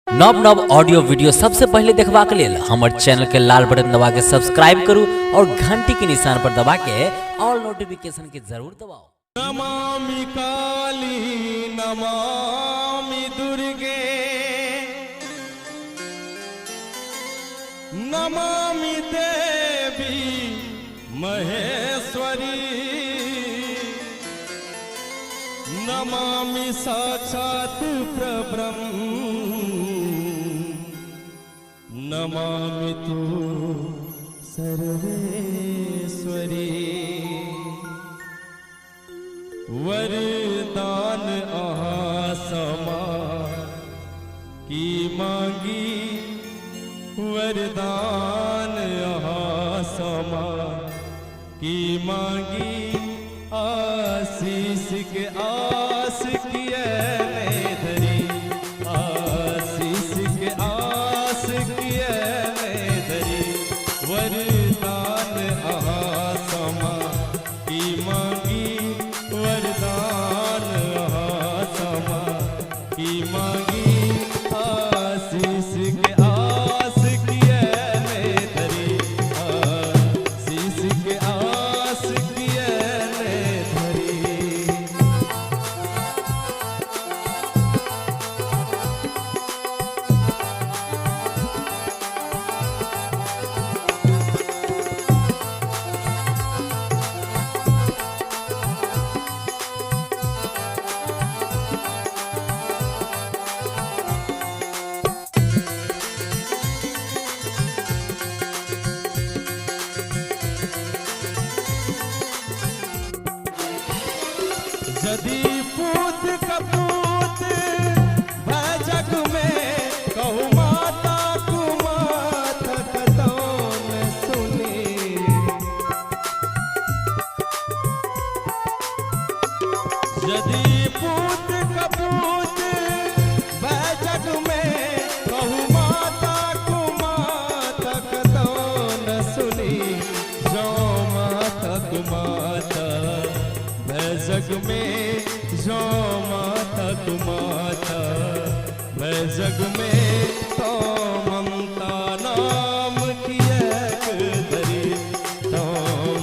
नव नव audio video सबसे पहले देखबा के लेल हमर चैनल के लाल बटन दबा के सब्सक्राइब करू और घंटी के निशान पर दबा के ऑल नोटिफिकेशन के जरूर दबाओ। नमामि काली नमामि दुर्गे नमामि देवी महेश्वरी नमामि साक्षात् परब्रह्म नमामि तु सर्वेश्वरी। वरदान आहा समा की मांगी वरदान आहा समा की मांगी आशीष के आस किए ने धरी आशीष के आस किए ने धरी वरदान आहा समा की मांगी वरदान आसमा की मांगी आशीष के आस किए ने धरी आशीष के आस किए ने धरी। यदि पूत कपूत भय जग में कहूँ माता कुमात कतौन सुनी। यदि पूत कपूत भय जग में कहूँ माता कुमात कतौन सुनी। जो माता कुमाता जग में जो माता कुमाता वह जग में तो ममता नाम की एक धरी तो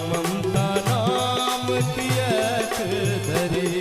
ममता नाम की एक धरी।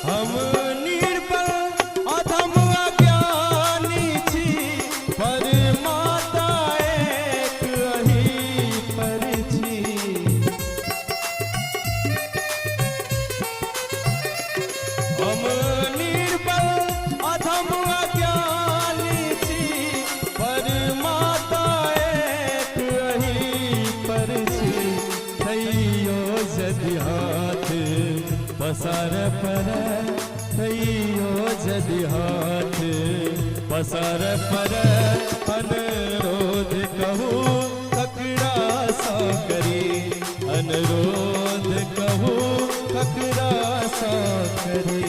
हम निर्बल अधम अज्ञानी छी पर माता एक अही पर छी। हम निर्बल अधम अज्ञानी छी पर माता एक अही पर छी। थैयो यदि हाथ पसार पर थैयो यदि हाथ पसार पर अनुरोध कहूँ ककरा सा करी अनुरोध कहूँ ककरा सा करी।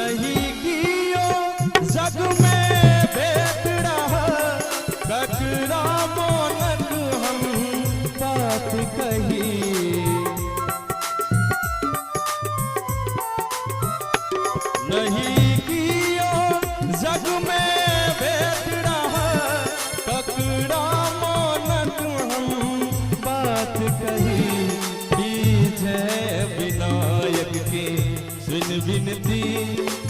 नहीं कियो जग में भेद रहा ककरा मोनक हम बात कही नहीं कियो जग में भेद रहा ककरा मोनक हम बात कही विजय विनायक के सुन विनती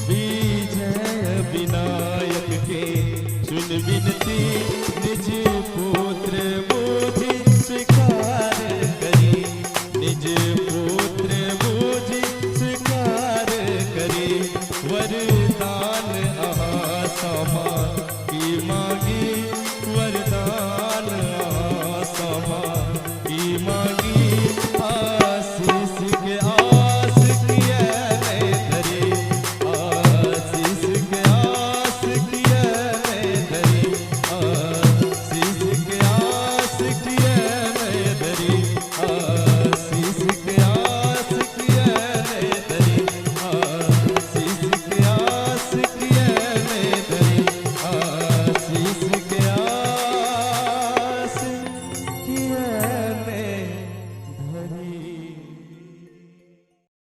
विजय विनायक के सुन विनती